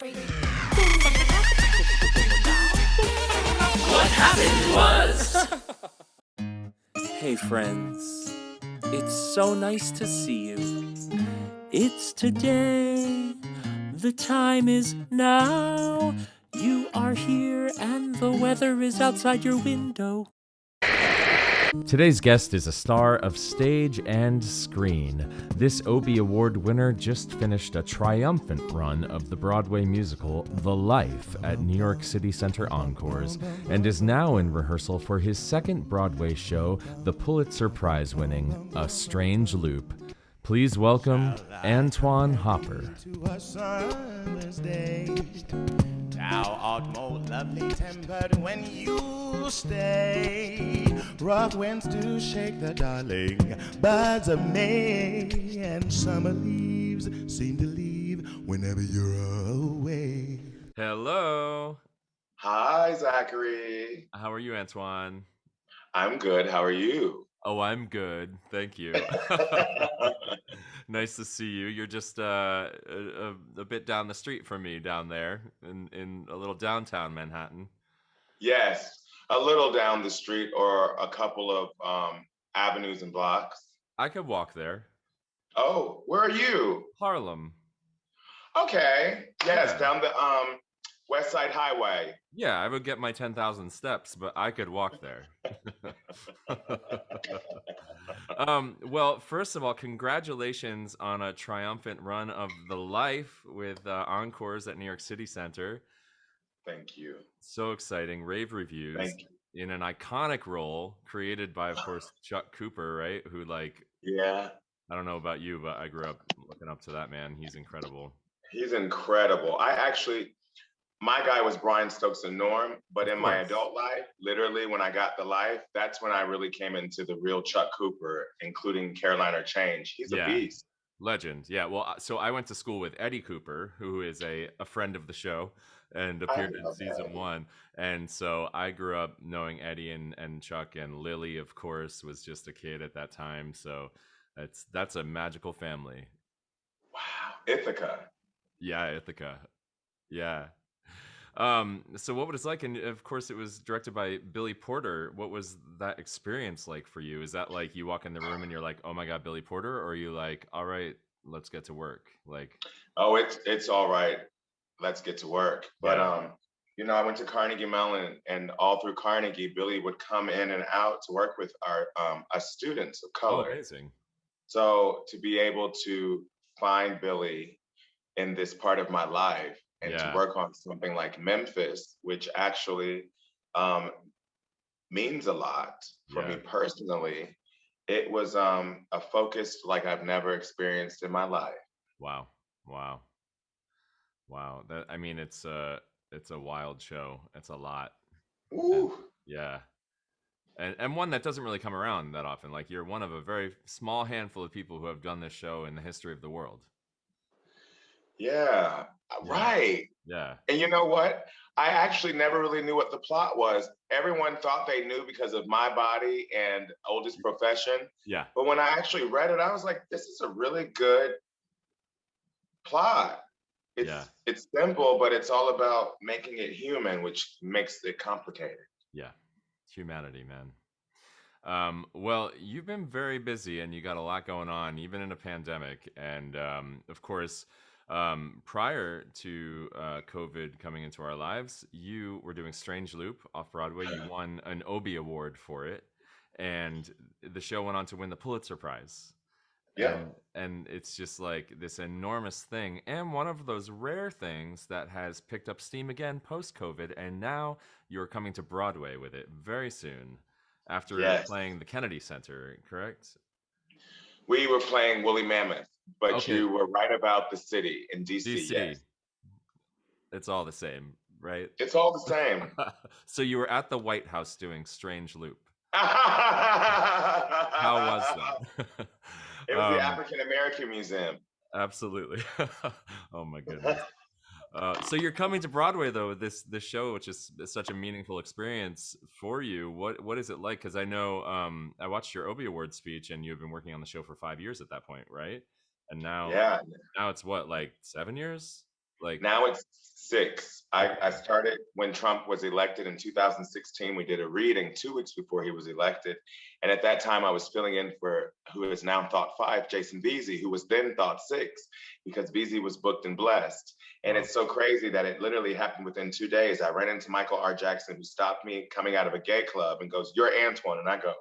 What happened was. Hey friends, it's so nice to see you. It's today, the time is now. You are here and the weather is outside your window. Today's guest is a star of stage and screen. This Obie Award winner just finished a triumphant run of the Broadway musical The Life at New York City Center Encores and is now in rehearsal for his second Broadway show, the Pulitzer Prize-winning A Strange Loop. Please welcome Antwayn Hopper. To a summer's day. Thou art more lovely tempered when you stay. Rough winds do shake the darling buds of May, and summer leaves seem to leave whenever you're away. Hello. Hi, Zachary. How are you, Antwayn? I'm good. How are you? Oh, I'm good. Thank you. Nice to see you. You're just a bit down the street from me down there in a little downtown Manhattan. Yes, a little down the street or a couple of avenues and blocks. I could walk there. Oh, where are you? Harlem. Okay. Yes, Yeah. down the West Side Highway. Yeah, I would get my 10,000 steps, but I could walk there. Well, first of all, congratulations on a triumphant run of The Life with Encores at New York City Center. Thank you. So exciting. Rave reviews. Thank you. In an iconic role created by, of course, Chuck Cooper, right? Who, like, Yeah, I don't know about you, but I grew up looking up to that man. He's incredible. he's incredible. My guy was Brian Stokes and Norm, but in my course. adult life, literally when I got The Life, that's when I really came into the real Chuck Cooper, including Caroline or Change. He's Yeah. a beast. Legend. Yeah. Well, so I went to school with Eddie Cooper, who is a friend of the show and appeared in love season Eddie. 1. And so I grew up knowing Eddie and Chuck, and Lily, of course, was just a kid at that time. So that's a magical family. Wow, Ithaca. Yeah, Ithaca. Yeah. So what was it like? And of course it was directed by Billy Porter. What was that experience like for you? Is that like you walk in the room and you're like, oh my God, Billy Porter? Or are you like, all right, let's get to work? Like, Oh, it's all right. Let's get to work. But yeah. I went to Carnegie Mellon, and all through Carnegie, Billy would come in and out to work with our us students of Oh, color. amazing. So to be able to find Billy in this part of my life and to Yeah. work on something like Memphis, which actually um, means a lot for me Yeah. personally, it was a focus like I've never experienced in my life. Wow. Wow. Wow. That, I mean, it's a wild show. It's a lot. And Woo! yeah. And one that doesn't really come around that often. Like you're one of a very small handful of people who have done this show in the history of the world. Yeah, Yeah. right. Yeah. And you know what? I actually never really knew what the plot was. Everyone thought they knew because of My Body and Oldest Profession. Yeah. But when I actually read it, I was like, this is a really good plot. Yeah. It's simple, but it's all about making it human, which makes it complicated. Yeah. Humanity, man. Well, you've been very busy and you got a lot going on, even in a pandemic. And of course, prior to COVID coming into our lives, you were doing Strange Loop off Broadway. You won an Obie Award for it, and the show went on to win the Pulitzer Prize. Yeah. And it's just like this enormous thing, and one of those rare things that has picked up steam again post-COVID, and now you're coming to Broadway with it very soon after Yes. playing the Kennedy Center, correct? We were playing Woolly Mammoth, but Okay. you were right about the city in DC. DC. Yes. It's all the same, right? It's all the same. So you were at the White House doing Strange Loop. How How was that? It was the African American Museum. Absolutely. Oh my goodness. So you're coming to Broadway though, this show, which is such a meaningful experience for you. What is it like? Because I know I watched your Obie Award speech, and you've been working on the show for 5 years at that point, right? And now Yeah. now it's what, like 7 years? Like, Now it's 6. I started when Trump was elected in 2016. We did a reading 2 weeks before he was elected. And at that time, I was filling in for who is now Thought 5, Jason Beasy, who was then Thought 6, because Beasy was booked and blessed. And wow. it's so crazy that it literally happened within 2 days. I ran into Michael R. Jackson, who stopped me coming out of a gay club and goes, "You're Antwayn." And I go,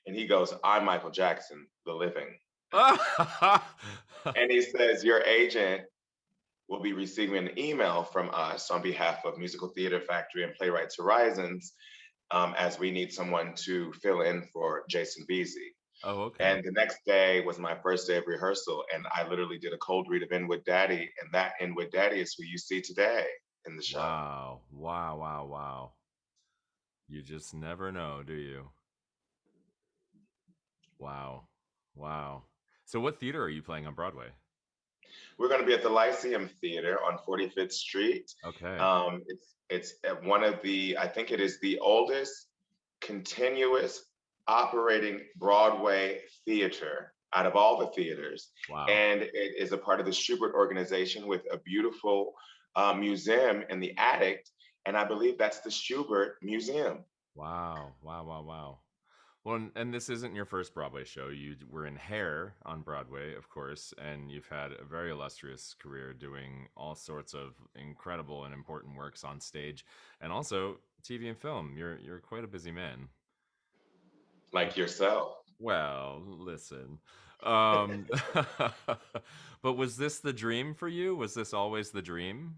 and he goes, "I'm Michael Jackson, the living." And he says, "Your agent will be receiving an email from us on behalf of Musical Theater Factory and Playwrights Horizons, as we need someone to fill in for Jason Beasy." Oh, okay. And the next day was my first day of rehearsal, and I literally did a cold read of Inwood Daddy, and that Inwood Daddy is who you see today in the show. Wow. Wow, wow, wow. You just never know, do you? Wow. Wow. So what theater are you playing on Broadway? We're going to be at the Lyceum Theater on 45th Street. Okay. It's at one of the, I think it is the oldest continuous operating Broadway theater out of all the theaters. Wow. And it is a part of the Schubert organization with a beautiful museum in the attic. And I believe that's the Schubert Museum. Wow. Wow, wow, wow. Well, and this isn't your first Broadway show. You were in Hair on Broadway, of course, and you've had a very illustrious career doing all sorts of incredible and important works on stage, and also TV and film. You're quite a busy man. Like yourself. Well, listen. Um, but was this the dream for you? Was this always the dream?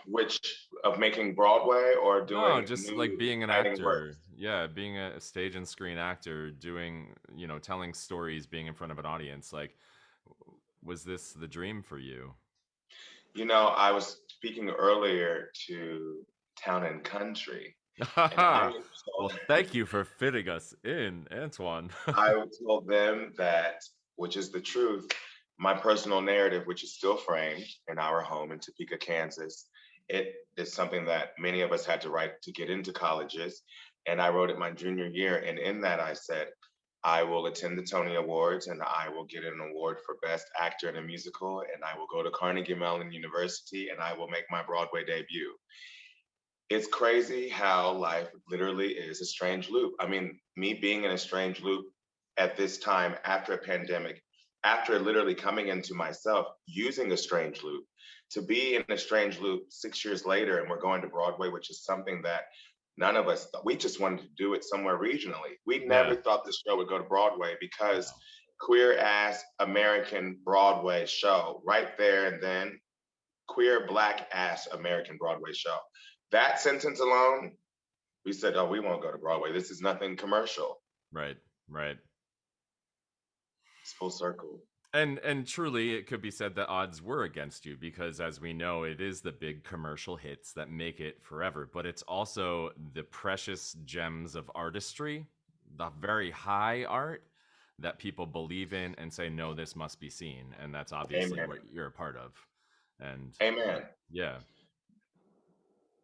Which of making Broadway or No, doing just like new being an writing actor. works? Yeah, being a stage and screen actor, doing, telling stories, being in front of an audience. Like, was this the dream for you? You know, I was speaking earlier to Town and Country, and I Well, told, thank you for fitting us in, Antoine. I told them that, which is the truth, my personal narrative, which is still framed in our home in Topeka, Kansas, it is something that many of us had to write to get into colleges. And I wrote it my junior year. And in that, I said, I will attend the Tony Awards and I will get an award for Best Actor in a Musical. And I will go to Carnegie Mellon University and I will make my Broadway debut. It's crazy how life literally is a strange loop. I mean, me being in a strange loop at this time after a pandemic, after literally coming into myself using a strange loop, to be in a strange loop 6 years later, and we're going to Broadway, which is something that none of us thought. We just wanted to do it somewhere regionally. We never Yeah. thought this show would go to Broadway because Wow. queer ass American Broadway show right there and then queer black ass American Broadway show. That sentence alone, we said, oh, we won't go to Broadway. This is nothing commercial. Right, right. It's full circle. And truly, it could be said that odds were against you because, as we know, it is the big commercial hits that make it forever. But it's also the precious gems of artistry, the very high art that people believe in and say, no, this must be seen. And that's obviously Amen. what you're a part of. And Amen. yeah.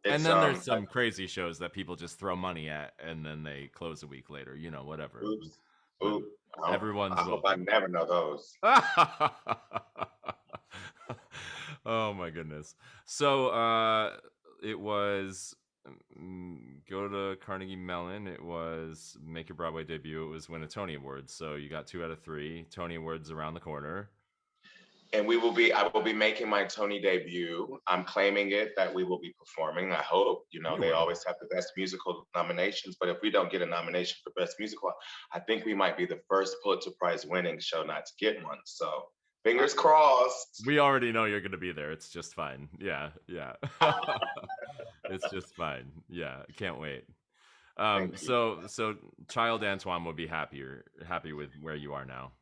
It's, And then there's some crazy shows that people just throw money at and then they close a week later, whatever. Oops. But Oops. everyone's I hope I welcome. never know those. Oh my goodness. So it was go to Carnegie Mellon. It was make your Broadway debut. It was win a Tony Award. So you got 2 out of 3 Tony Awards around the corner. And I will be making my Tony debut. I'm claiming it that we will be performing. I hope, they always have the best musical nominations, but if we don't get a nomination for best musical, I think we might be the first Pulitzer Prize winning show not to get one. So fingers crossed. We already know you're going to be there. It's just fine. Yeah. It's just fine. Yeah. Can't wait. So child Antoine will be happy with where you are now.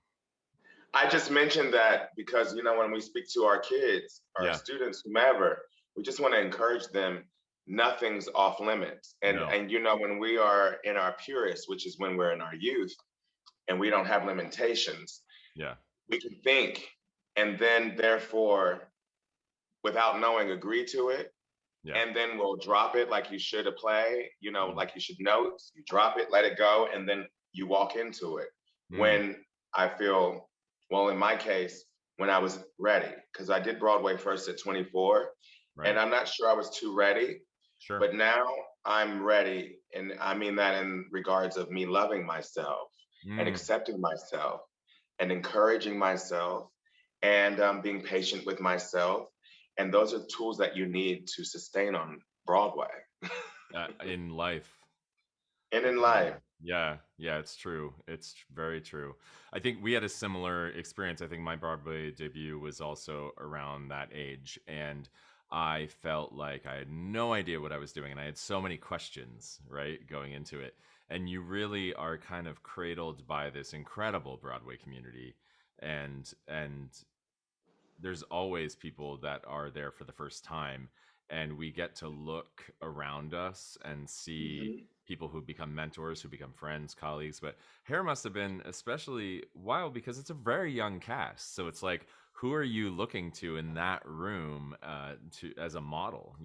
I just mentioned that because, when we speak to our kids, our students, whomever, we just want to encourage them, nothing's off limits. And, when we are in our purest, which is when we're in our youth and we don't have limitations, we can think and then therefore, without knowing, agree to it. And then we'll drop it like you should a play, like you should notes, you drop it, let it go, and then you walk into it. When I feel, well, in my case, when I was ready, because I did Broadway first at 24, Right. and I'm not sure I was too ready, Sure. but now I'm ready. And I mean that in regards of me loving myself and Mm. accepting myself and encouraging myself and being patient with myself. And those are tools that you need to sustain on Broadway In life. and in Yeah. life. Yeah, it's true. It's very true. I think we had a similar experience. I think my Broadway debut was also around that age, and I felt like I had no idea what I was doing, and I had so many questions, right, going into it. And you really are kind of cradled by this incredible Broadway community, and there's always people that are there for the first time, and we get to look around us and see Mhm. people who become mentors, who become friends, colleagues. But hair must have been especially wild because it's a very young cast, so it's like, who are you looking to in that room, to as a model,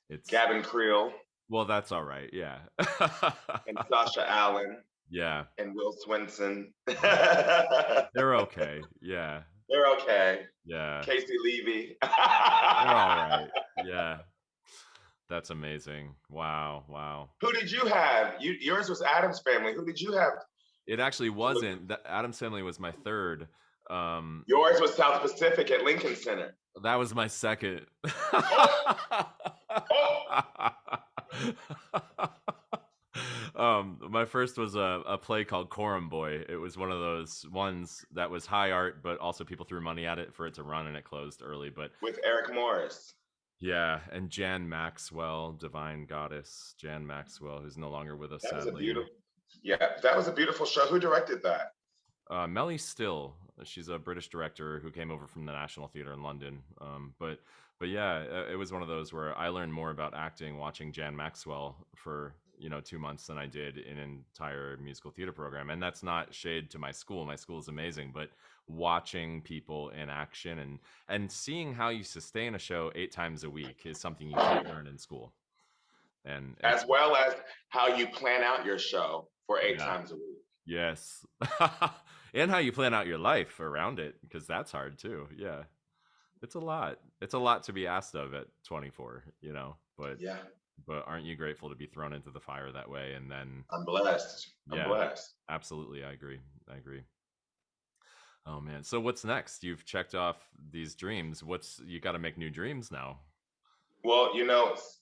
it's, Gavin Creel well, that's all right, yeah. and Sasha Allen Yeah, and Will Swinson. right, They're they're okay, yeah, okay. yeah, Casey Levy. they're all right, yeah. That's amazing. Wow, wow. Who did you have? Yours was Adam's Family. Who did you have It actually to look? wasn't. The Adam's Family was my third. Um, Yours was South Pacific at Lincoln Center. that was my second. Oh, oh. My first was a play called Coram Boy. It was one of those ones that was high art, but also people threw money at it for it to run, and it closed early. But With Eric Morris. yeah, and Jan Maxwell, divine goddess Jan Maxwell, who's no longer with us, That was a sadly. beautiful, yeah, that was a beautiful show. Who directed that? Melly Still, she's a British director who came over from the National Theatre in London. But yeah, it was one of those where I learned more about acting watching Jan Maxwell for 2 months than I did in an entire musical theater program. And that's not shade to my school. My school is amazing, but watching people in action and seeing how you sustain a show 8 times a week is something you can't learn in school. And As well as how you plan out your show for eight yeah. times a week. Yes. And how you plan out your life around it, because that's hard too. Yeah. It's a lot. It's a lot to be asked of at 24, but Yeah, aren't you grateful to be thrown into the fire that way? And then, I'm blessed. I'm yeah, blessed. absolutely. I agree. I agree. Oh man. So what's next? You've checked off these dreams. You got to make new dreams now. Well,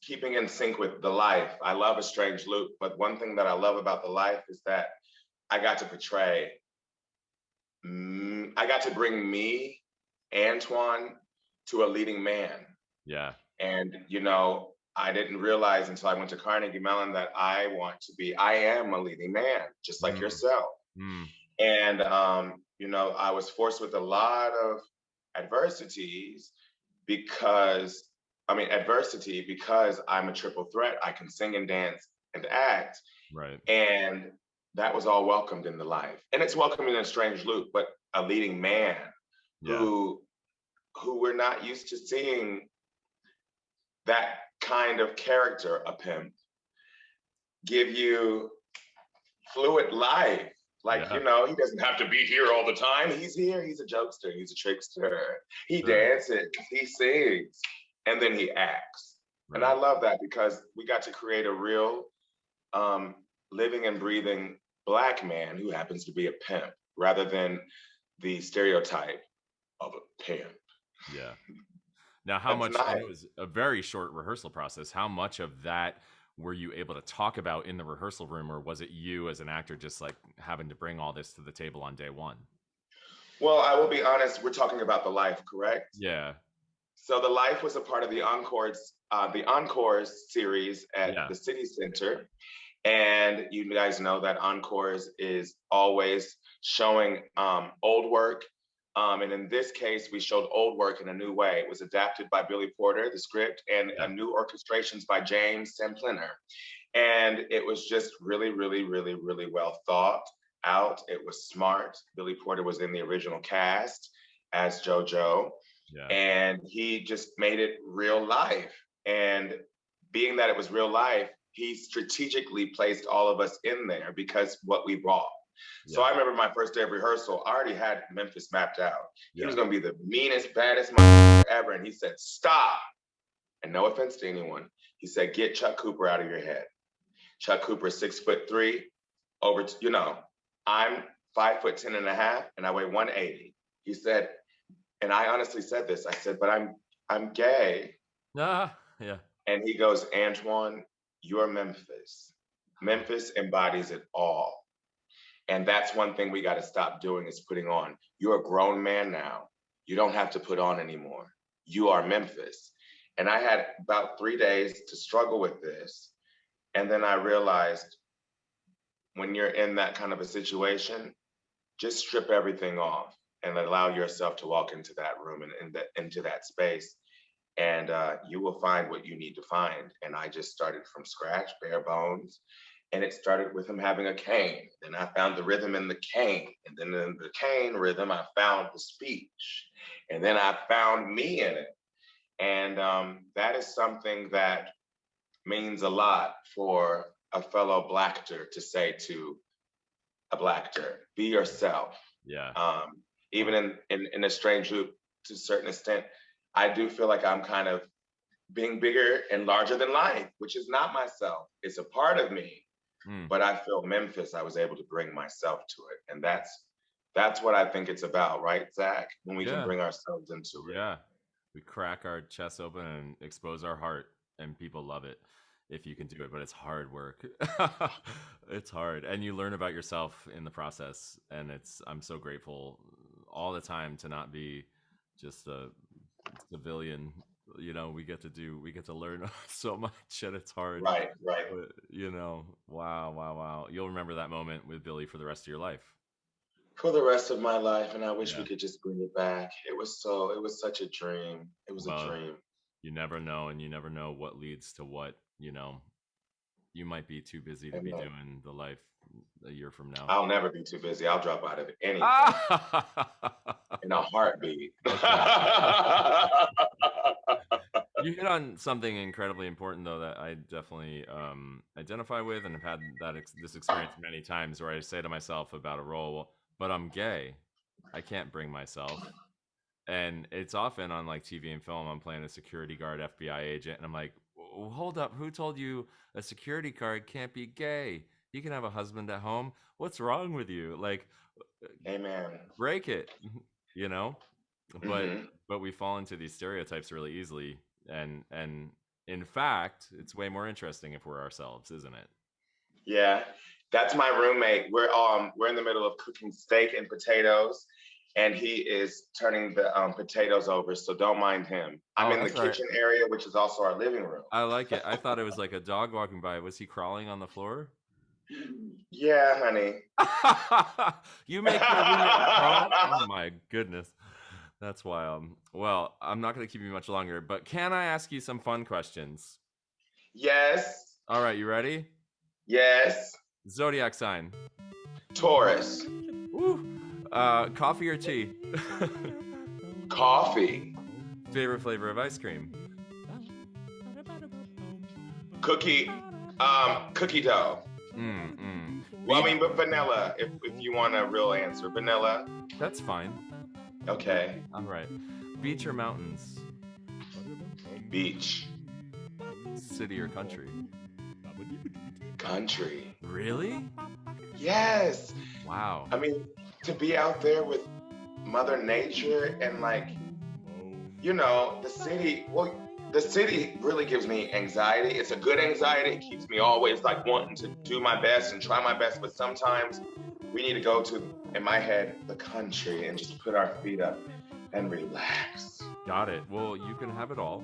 keeping in sync with the life. I love A Strange Loop, but one thing that I love about the life is that I got to portray, I got to bring me, Antwayn, to a leading man. Yeah. And, I didn't realize until I went to Carnegie Mellon that I am a leading man, just like Mm, yourself. mm, And, I was forced with a lot of adversities adversity because I'm a triple threat. I can sing and dance and act. right. And that was all welcomed in the life. And it's welcomed in A Strange Loop, but a leading man Yeah. who we're not used to seeing that kind of character, a pimp, give you fluid life. Like, Yeah. he doesn't have to be here all the time. He's here. He's a jokester. He's a trickster. He Sure. dances. He sings. And then he acts. And I Right. love that because we got to create a real living and breathing Black man who happens to be a pimp rather than the stereotype of a pimp. Yeah. Now, how That's much, and nice. it was a very short rehearsal process, how much of that were you able to talk about in the rehearsal room, or was it you as an actor just like having to bring all this to the table on day one? Well, I will be honest, we're talking about the life, correct? Yeah. So the life was a part of the Encores series at Yeah. the City Center. And you guys know that Encores is always showing old work. And in this case, we showed old work in a new way. It was adapted by Billy Porter, the script, and Yeah. new orchestrations by James Sempliner. And it was just really, really, really, really well thought out. It was smart. Billy Porter was in the original cast as JoJo, Yeah. and he just made it real life. And being that it was real life, he strategically placed all of us in there because what we brought. So Yeah. I remember my first day of rehearsal, I already had Memphis mapped out. He Yeah. was going to be the meanest, baddest motherfucker ever. And he said, stop. And no offense to anyone. He said, get Chuck Cooper out of your head. Chuck Cooper is 6'3", I'm 5'10.5", and I weigh 180. He said, and I honestly said this, I said, but I'm gay. Ah, yeah. And he goes, Antwayn, you're Memphis. Memphis embodies it all. And that's one thing we got to stop doing is putting on. You're a grown man now. You don't have to put on anymore. You are Memphis. And I had about 3 days to struggle with this. And then I realized when you're in that kind of a situation, just strip everything off and allow yourself to walk into that room and into that space. And you will find what you need to find. And I just started from scratch, bare bones. And it started with him having a cane. Then I found the rhythm in the cane. And then in the cane rhythm, I found the speech. And then I found me in it. And that is something that means a lot for a fellow Blackter to say to a Blackter, be yourself. Yeah. Even in a strange group, to a certain extent, I do feel like I'm kind of being bigger and larger than life, which is not myself. It's a part of me. But I feel Memphis, I was able to bring myself to it. And that's what I think it's about, right, Zach? When we can bring ourselves into it. Yeah. We crack our chests open and expose our heart, and people love it if you can do it, but it's hard work. It's hard. And you learn about yourself in the process. And I'm so grateful all the time to not be just a civilian. We get to learn so much, and it's hard. Right. But, wow. You'll remember that moment with Billy for the rest of your life. For the rest of my life, and I wish we could just bring it back. It was such a dream. It was a dream. You never know, and you never know what leads to what. You might be too busy to be doing the life a year from now. I'll never be too busy. I'll drop out of anything in a heartbeat. You hit on something incredibly important, though, that I definitely identify with, and have had this experience many times where I say to myself about a role, but I'm gay. I can't bring myself. And it's often on like TV and film, I'm playing a security guard FBI agent, and I'm like, hold up, who told you a security guard can't be gay? He can have a husband at home. What's wrong with you? Like, amen. Break it, But we fall into these stereotypes really easily. And in fact, it's way more interesting if we're ourselves, isn't it? Yeah, that's my roommate. We're in the middle of cooking steak and potatoes, and he is turning the potatoes over, so don't mind him. I'm in the kitchen area, which is also our living room. I like it. I thought it was like a dog walking by. Was he crawling on the floor? Yeah, honey. You make your roommate crawl? Oh my goodness. That's wild. Well, I'm not going to keep you much longer, but can I ask you some fun questions? Yes. All right, you ready? Yes. Zodiac sign. Taurus. Woo. Coffee or tea? Coffee. Favorite flavor of ice cream? Cookie dough. Well, I mean, but vanilla, if you want a real answer. Vanilla. That's fine. Okay. All right. Beach or mountains? Beach. City or country? Country. Really? Yes. Wow. I mean, to be out there with Mother Nature and the city really gives me anxiety. It's a good anxiety. It keeps me always wanting to do my best and try my best. But sometimes we need to go to, in my head, the country and just put our feet up and relax. Got it. Well, you can have it all.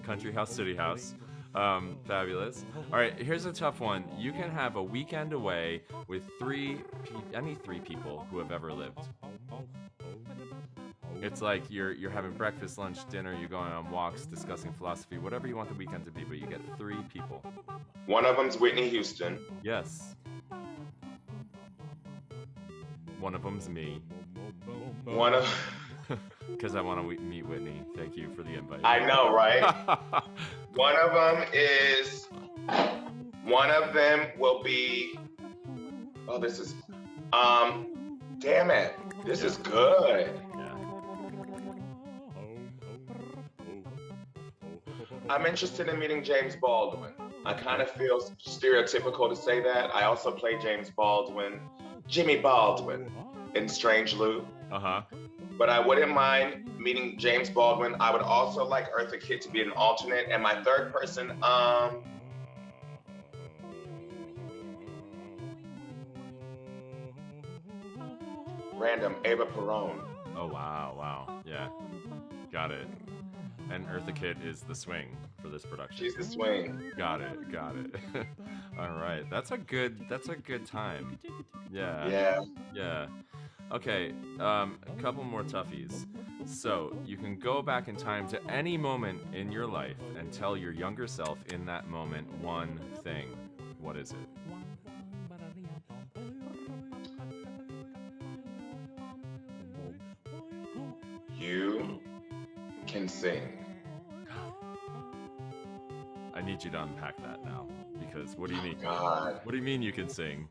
Country house, city house. Fabulous. All right, here's a tough one. You can have a weekend away with any three people who have ever lived. It's like you're having breakfast, lunch, dinner, you're going on walks, discussing philosophy, whatever you want the weekend to be, but you get three people. One of them's Whitney Houston. Yes. One of them's me. Because I want to meet Whitney. Thank you for the invite. I know, right? One of them will be Oh, this is, damn it. This is good. Yeah. I'm interested in meeting James Baldwin. I kind of feel stereotypical to say that. I also play James Baldwin, Jimmy Baldwin in Strange Loop. Uh-huh. But I wouldn't mind meeting James Baldwin. I would also like Eartha Kitt to be an alternate. And my third person, random, Ava Perón. Oh, wow. Yeah. Got it. And Eartha Kitt is the swing for this production. She's the swing. Got it. All right. That's a good time. Yeah. Yeah. Okay, a couple more toughies. So, you can go back in time to any moment in your life and tell your younger self in that moment one thing. What is it? You can sing. I need you to unpack that now, because what do you mean? God. What do you mean you can sing?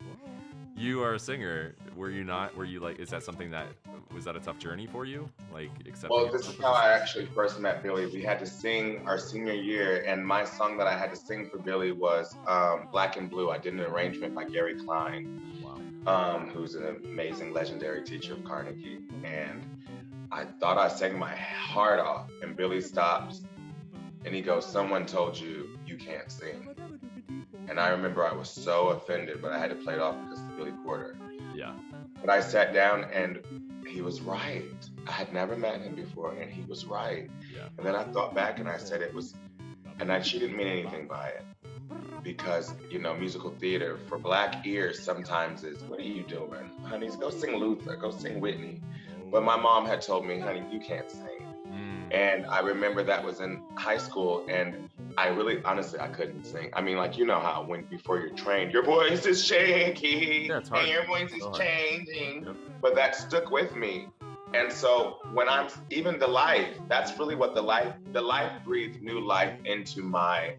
You are a singer. Were you not? Were you like? Is that something that was that a tough journey for you? Like accepting? Well, this is how I actually first met Billy. We had to sing our senior year, and my song that I had to sing for Billy was "Black and Blue." I did an arrangement by Gary Klein, who's an amazing, legendary teacher of Carnegie. And I thought I sang my heart off, and Billy stops, and he goes, "Someone told you you can't sing." And I remember I was so offended, but I had to play it off because it's Billy Porter. Yeah. But I sat down and he was right. I had never met him before and he was right. Yeah. And then I thought back and I said it was, she didn't mean anything by it. Because, musical theater for Black ears sometimes is, what are you doing? Honey, go sing Luther, go sing Whitney. But my mom had told me, honey, you can't sing. And I remember that was in high school, and I really, honestly, I couldn't sing. I mean, like, you know how before you're trained, your voice is shaky, Yeah, it's hard. and your voice is changing. Yep. But that stuck with me. And so when I'm, even the life, that's really what the life breathed new life into my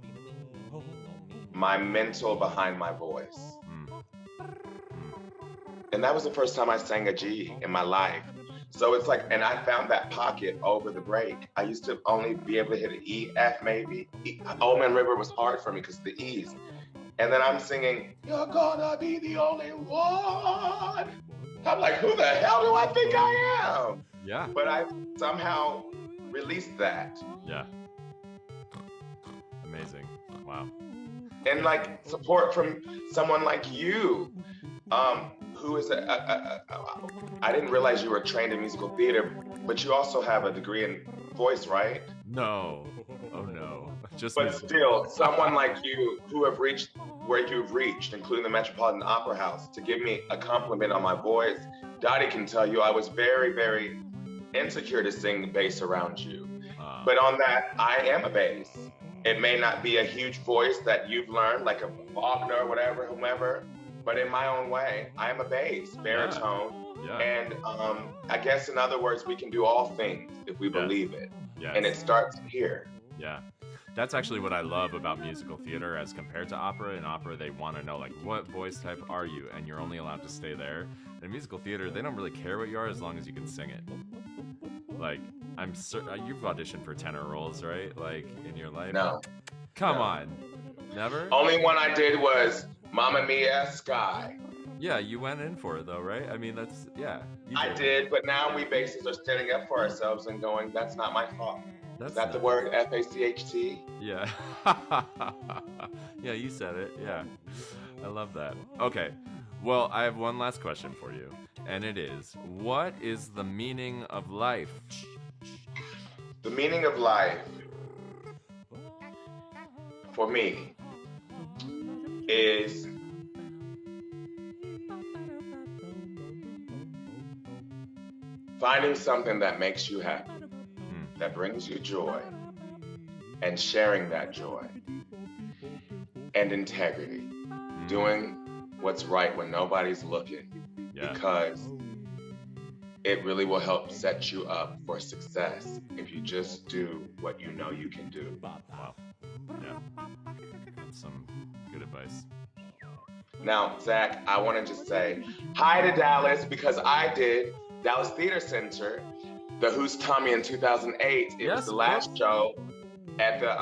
mental behind my voice. And that was the first time I sang a G in my life. So it's like, and I found that pocket over the break. I used to only be able to hit an E, F maybe. Old Man River was hard for me because of the E's. And then I'm singing, you're gonna be the only one. I'm like, who the hell do I think I am? Yeah. But I somehow released that. Yeah. Amazing. Wow. And like support from someone like you, who is I didn't realize you were trained in musical theater, but you also have a degree in voice, right? No. Oh no. Just But musical. still, someone like you who have reached where you've reached, including the Metropolitan Opera House, to give me a compliment on my voice. Dottie can tell you I was very, very insecure to sing bass around you. But on that, I am a bass. It may not be a huge voice that you've learned, like a Wagner or whatever, whomever, but in my own way, I am a bass, baritone. Yeah. And I guess in other words, we can do all things if we believe it. Yes. And it starts here. Yeah. That's actually what I love about musical theater as compared to opera. In opera, they want to know, like, what voice type are you? And you're only allowed to stay there. In musical theater, they don't really care what you are as long as you can sing it. Like, I'm certain you've auditioned for tenor roles, right? Like, in your life? No. Come on. Never? Only one I did was Mamma Mia, Sky. Yeah, you went in for it, though, right? I mean, that's, yeah. I did, but now we bases are standing up for ourselves and going, that's not my fault. Is that the word F-A-C-H-T? Yeah. Yeah, you said it. Yeah. I love that. Okay. Well, I have one last question for you. And it is, what is the meaning of life? The meaning of life, for me, is finding something that makes you happy, that brings you joy, and sharing that joy, and integrity, doing what's right when nobody's looking, because it really will help set you up for success if you just do what you know you can do. Wow. Yeah. That's some good advice. Now, Zach, I want to just say hi to Dallas because I did Dallas Theater Center, the Who's Tommy in 2008. It was the last show at the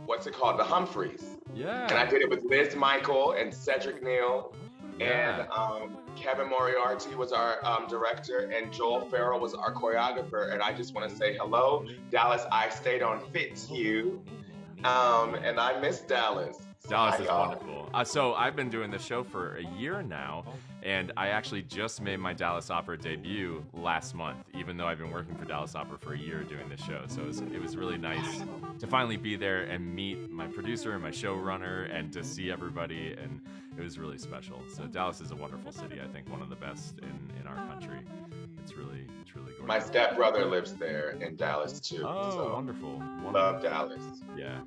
what's it called? The Humphreys. Yeah. And I did it with Liz Michael and Cedric Neal. Yeah. And Kevin Moriarty was our director, and Joel Farrell was our choreographer. And I just want to say hello, Dallas. I stayed on FitU, and I miss Dallas. Dallas is wonderful. So I've been doing this show for a year now, and I actually just made my Dallas Opera debut last month, even though I've been working for Dallas Opera for a year doing this show. So it was really nice to finally be there and meet my producer and my showrunner and to see everybody, and it was really special. So Dallas is a wonderful city. I think one of the best in our country. It's really gorgeous. My stepbrother lives there in Dallas too. Oh, so wonderful. Love Dallas. Yeah,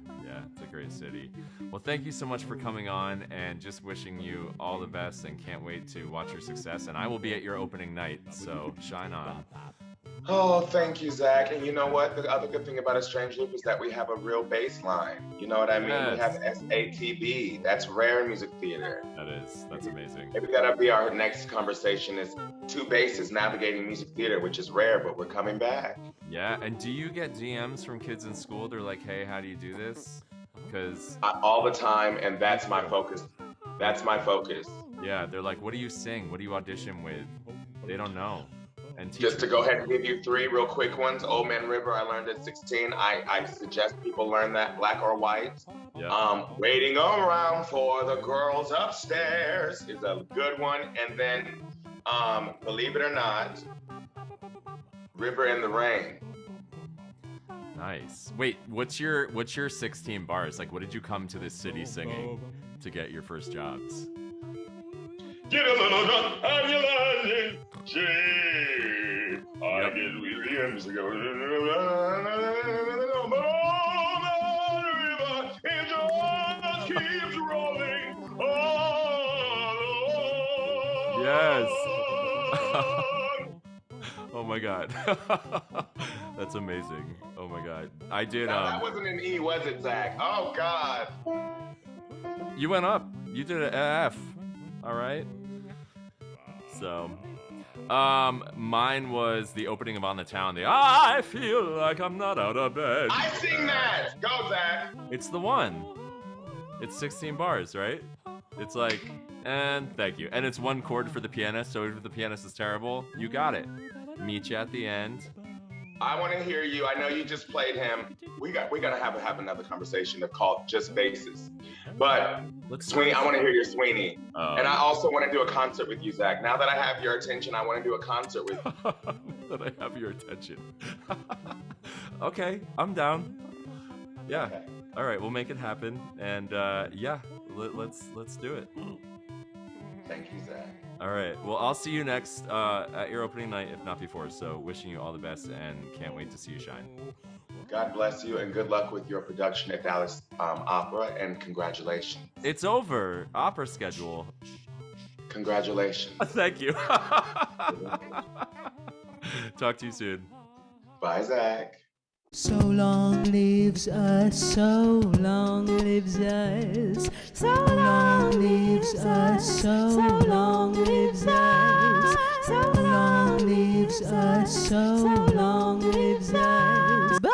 it's a great city. Well, thank you so much for coming on, and just wishing you all the best, and can't wait to watch your success. And I will be at your opening night, so shine on. Oh, thank you, Zach. And you know what? The other good thing about A Strange Loop is that we have a real bass line. You know what I mean? Yes. We have SATB. That's rare in music theater. That's amazing. Maybe that'll be our next conversation, is two basses navigating music theater, which is rare, but we're coming back. Yeah, and do you get DMs from kids in school? They're like, hey, how do you do this? Because All the time, and that's my focus. That's my focus. yeah, they're like, what do you sing? What do you audition with? They don't know. And Just to go ahead and give you three real quick ones. Old Man River, I learned at 16. I suggest people learn that, Black or White. Yeah. Waiting around for the girls upstairs is a good one. And then, believe it or not, River in the Rain. Nice. Wait, what's your 16 bars? Like, what did you come to this city singing to get your first jobs? Get a little drunk on your lightning shade. I get weary and just go. But all the river, it just keeps rolling on. Yes. Oh my God. That's amazing. Oh my God. I did. Now, that wasn't an E, was it, Zach? Oh God. You went up. You did an F. All right. So, mine was the opening of On the Town. The I feel like I'm not out of bed. I sing that. Go, Zach. It's the one. It's 16 bars, right? It's like, and thank you. And it's one chord for the pianist, so if the pianist is terrible, you got it. Meet you at the end. I want to hear you. I know you just played him. We gotta have another conversation called Just Basses. But Sweeney, I want to hear your Sweeney. And I also want to do a concert with you, Zach. Now that I have your attention, I want to do a concert with you. That I have your attention. Okay, I'm down. Yeah. Okay. All right, we'll make it happen. And yeah, let's do it. Thank you, Zach. All right. Well, I'll see you next at your opening night, if not before. So wishing you all the best and can't wait to see you shine. God bless you and good luck with your production at Dallas Opera, and congratulations. It's over. Opera schedule. Congratulations. Thank you. Talk to you soon. Bye, Zach. So long lives us, so long lives us, so long lives us, so long lives us, so long lives us, so long lives us. But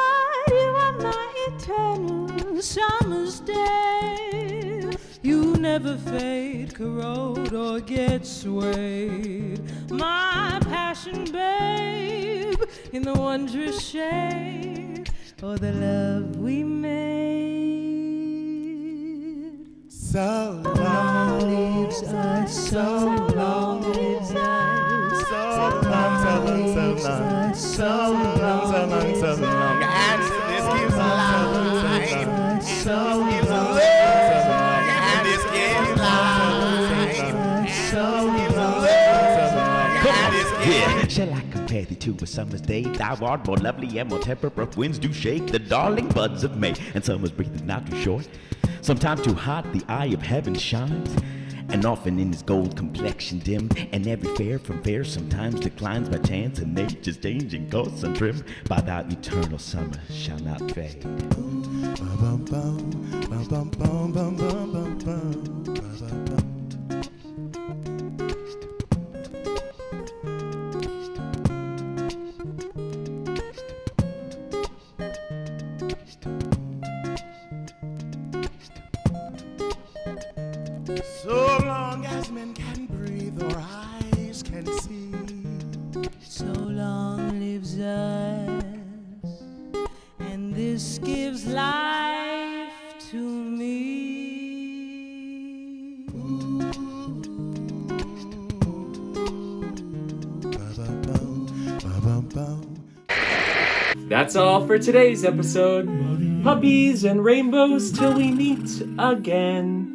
you are my eternal summer's day. You never fade, corrode, or get swayed. My passion, babe, in the wondrous shade, or the love we made. So long lives us, so long lives us, so long lives us, so long lives us, and this gives life, so gives love, and this gives life, so gives love, and this gives. Shall I compare thee to a summer's day? Thou art more lovely and more temperate. Winds do shake the darling buds of May, and summer's breath is not too short. Sometimes too hot, the eye of heaven shines, and often in his gold complexion dim. And every fair from fair sometimes declines by chance, and nature's changing course and trim. By thou eternal summer shall not fade. So long as men can breathe or eyes can see, So long lives us, and this gives life to me. That's all for today's episode. Puppies and rainbows till we meet again.